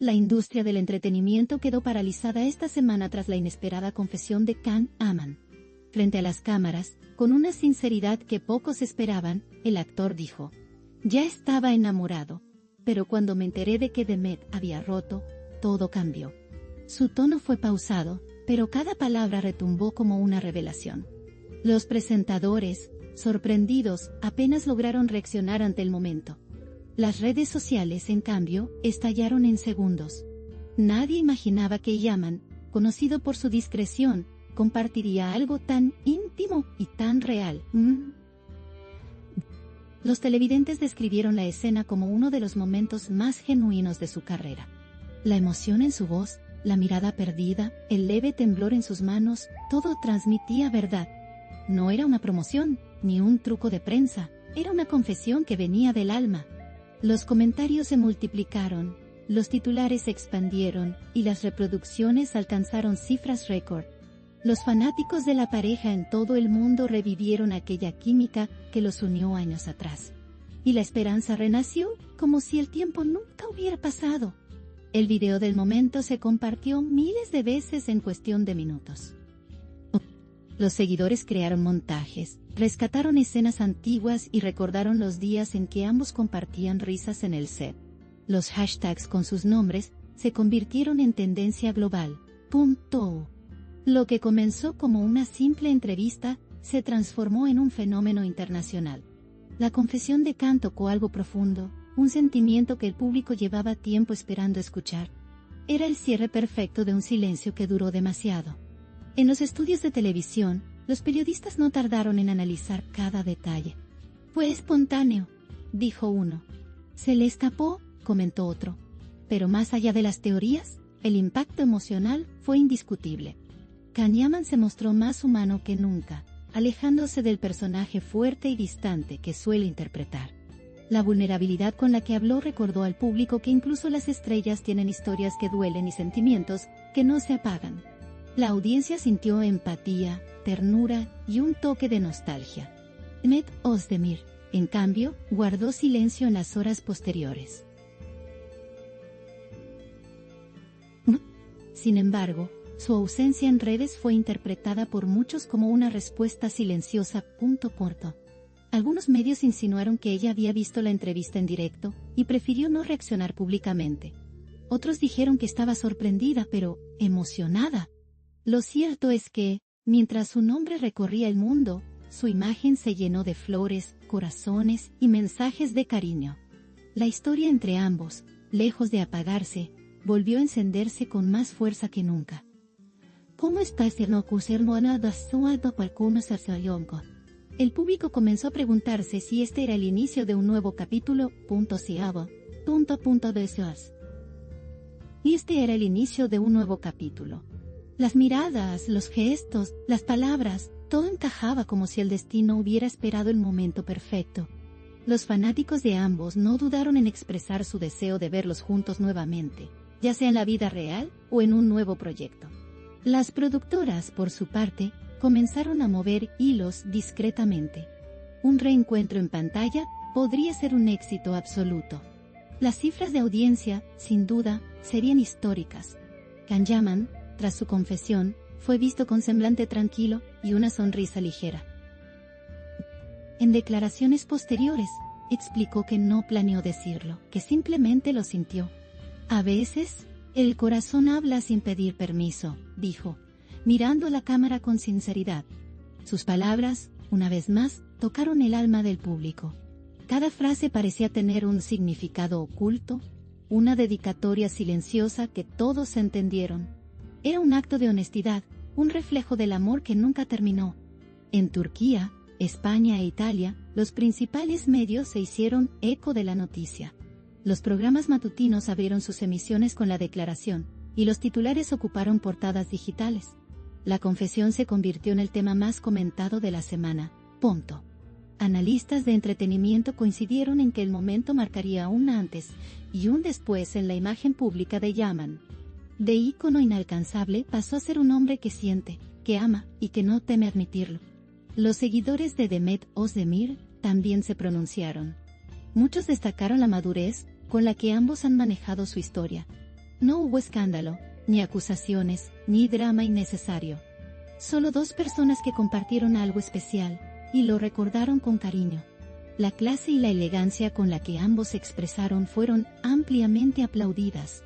La industria del entretenimiento quedó paralizada esta semana tras la inesperada confesión de Can Yaman. Frente a las cámaras, con una sinceridad que pocos esperaban, el actor dijo: "Ya estaba enamorado, pero cuando me enteré de que Demet había roto, todo cambió". Su tono fue pausado, pero cada palabra retumbó como una revelación. Los presentadores, sorprendidos, apenas lograron reaccionar ante el momento. Las redes sociales, en cambio, estallaron en segundos. Nadie imaginaba que Yaman, conocido por su discreción, compartiría algo tan íntimo y tan real. Los televidentes describieron la escena como uno de los momentos más genuinos de su carrera. La emoción en su voz, la mirada perdida, el leve temblor en sus manos, todo transmitía verdad. No era una promoción, ni un truco de prensa, era una confesión que venía del alma. Los comentarios se multiplicaron, los titulares se expandieron, y las reproducciones alcanzaron cifras récord. Los fanáticos de la pareja en todo el mundo revivieron aquella química que los unió años atrás. Y la esperanza renació, como si el tiempo nunca hubiera pasado. El video del momento se compartió miles de veces en cuestión de minutos. Los seguidores crearon montajes, rescataron escenas antiguas y recordaron los días en que ambos compartían risas en el set. Los hashtags con sus nombres se convirtieron en tendencia global. Lo que comenzó como una simple entrevista se transformó en un fenómeno internacional. La confesión de Can tocó algo profundo, un sentimiento que el público llevaba tiempo esperando escuchar. Era el cierre perfecto de un silencio que duró demasiado. En los estudios de televisión, los periodistas no tardaron en analizar cada detalle. "Fue espontáneo", dijo uno. "Se le escapó", comentó otro. Pero más allá de las teorías, el impacto emocional fue indiscutible. Can Yaman se mostró más humano que nunca, alejándose del personaje fuerte y distante que suele interpretar. La vulnerabilidad con la que habló recordó al público que incluso las estrellas tienen historias que duelen y sentimientos que no se apagan. La audiencia sintió empatía, ternura y un toque de nostalgia. Demet Özdemir, en cambio, guardó silencio en las horas posteriores. Sin embargo, su ausencia en redes fue interpretada por muchos como una respuesta silenciosa. Algunos medios insinuaron que ella había visto la entrevista en directo y prefirió no reaccionar públicamente. Otros dijeron que estaba sorprendida pero emocionada. Lo cierto es que, mientras su nombre recorría el mundo, su imagen se llenó de flores, corazones y mensajes de cariño. La historia entre ambos, lejos de apagarse, volvió a encenderse con más fuerza que nunca. El público comenzó a preguntarse si este era el inicio de un nuevo capítulo. Y este era el inicio de un nuevo capítulo. Las miradas, los gestos, las palabras, todo encajaba como si el destino hubiera esperado el momento perfecto. Los fanáticos de ambos no dudaron en expresar su deseo de verlos juntos nuevamente, ya sea en la vida real o en un nuevo proyecto. Las productoras, por su parte, comenzaron a mover hilos discretamente. Un reencuentro en pantalla podría ser un éxito absoluto. Las cifras de audiencia, sin duda, serían históricas. Can Yaman, tras su confesión, fue visto con semblante tranquilo y una sonrisa ligera. En declaraciones posteriores, explicó que no planeó decirlo, que simplemente lo sintió. "A veces, el corazón habla sin pedir permiso", dijo, mirando a la cámara con sinceridad. Sus palabras, una vez más, tocaron el alma del público. Cada frase parecía tener un significado oculto, una dedicatoria silenciosa que todos entendieron. Era un acto de honestidad, un reflejo del amor que nunca terminó. En Turquía, España e Italia, los principales medios se hicieron eco de la noticia. Los programas matutinos abrieron sus emisiones con la declaración, y los titulares ocuparon portadas digitales. La confesión se convirtió en el tema más comentado de la semana. Analistas de entretenimiento coincidieron en que el momento marcaría un antes y un después en la imagen pública de Yaman. De ícono inalcanzable pasó a ser un hombre que siente, que ama y que no teme admitirlo. Los seguidores de Demet Özdemir también se pronunciaron. Muchos destacaron la madurez con la que ambos han manejado su historia. No hubo escándalo, ni acusaciones, ni drama innecesario. Solo dos personas que compartieron algo especial, y lo recordaron con cariño. La clase y la elegancia con la que ambos se expresaron fueron ampliamente aplaudidas.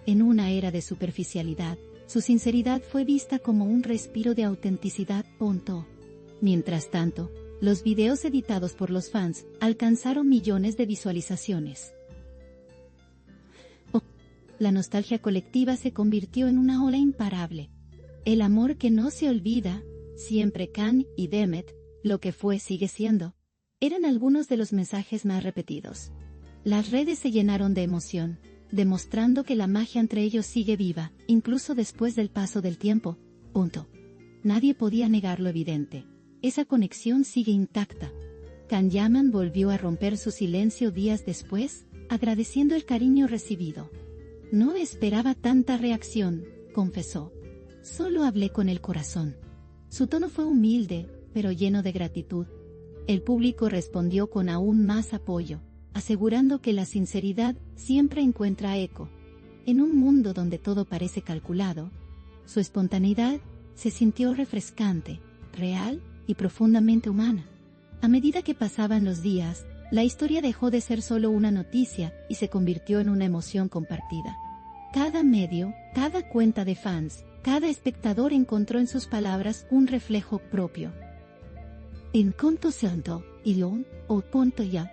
En una era de superficialidad, su sinceridad fue vista como un respiro de autenticidad. Mientras tanto, los videos editados por los fans alcanzaron millones de visualizaciones. La nostalgia colectiva se convirtió en una ola imparable. El amor que no se olvida, siempre Kang y Demet, lo que fue sigue siendo, eran algunos de los mensajes más repetidos. Las redes se llenaron de emoción, demostrando que la magia entre ellos sigue viva, incluso después del paso del tiempo. Nadie podía negar lo evidente. Esa conexión sigue intacta. Can Yaman volvió a romper su silencio días después, agradeciendo el cariño recibido. No esperaba tanta reacción, confesó. Solo hablé con el corazón. Su tono fue humilde, pero lleno de gratitud. El público respondió con aún más apoyo, asegurando que la sinceridad siempre encuentra eco. En un mundo donde todo parece calculado, su espontaneidad se sintió refrescante, real y profundamente humana. A medida que pasaban los días, la historia dejó de ser solo una noticia y se convirtió en una emoción compartida. Cada medio, cada cuenta de fans, cada espectador encontró en sus palabras un reflejo propio. En conto santo, ilon, o ponto ya.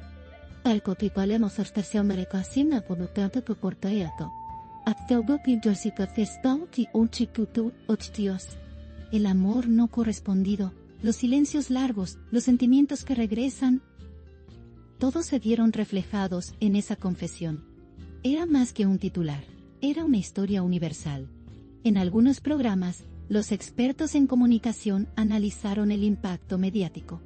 Alko tipalemos hasta americasina por lo tanto que porta esto. El amor no correspondido, los silencios largos, los sentimientos que regresan. Todos se vieron reflejados en esa confesión. Era más que un titular, era una historia universal. En algunos programas, los expertos en comunicación analizaron el impacto mediático.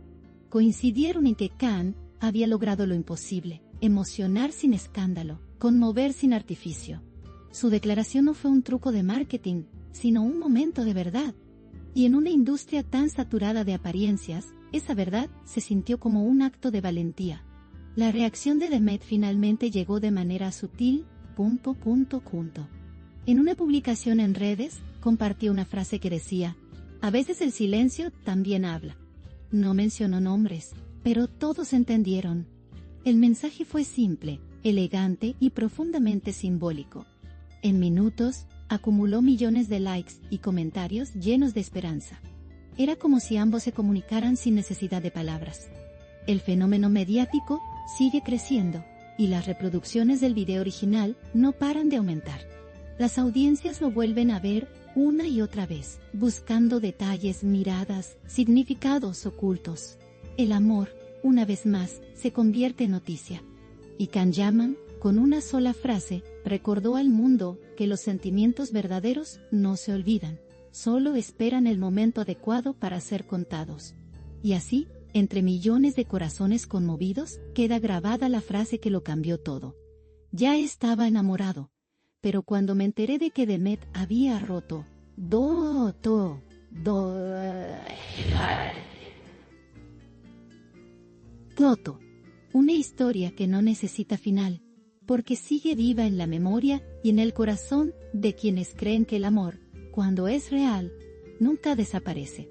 Coincidieron en que Kang había logrado lo imposible, emocionar sin escándalo, conmover sin artificio. Su declaración no fue un truco de marketing, sino un momento de verdad. Y en una industria tan saturada de apariencias, esa verdad se sintió como un acto de valentía. La reacción de Demet finalmente llegó de manera sutil. En una publicación en redes, compartió una frase que decía: a veces el silencio también habla. No mencionó nombres, pero todos entendieron. El mensaje fue simple, elegante y profundamente simbólico. En minutos, acumuló millones de likes y comentarios llenos de esperanza. Era como si ambos se comunicaran sin necesidad de palabras. El fenómeno mediático sigue creciendo, y las reproducciones del video original no paran de aumentar. Las audiencias lo vuelven a ver una y otra vez, buscando detalles, miradas, significados ocultos. El amor, una vez más, se convierte en noticia. Y Can Yaman, con una sola frase, recordó al mundo que los sentimientos verdaderos no se olvidan, solo esperan el momento adecuado para ser contados. Y así, entre millones de corazones conmovidos, queda grabada la frase que lo cambió todo. Ya estaba enamorado, pero cuando me enteré de que Demet había roto, roto, una historia que no necesita final, porque sigue viva en la memoria y en el corazón de quienes creen que el amor, cuando es real, nunca desaparece.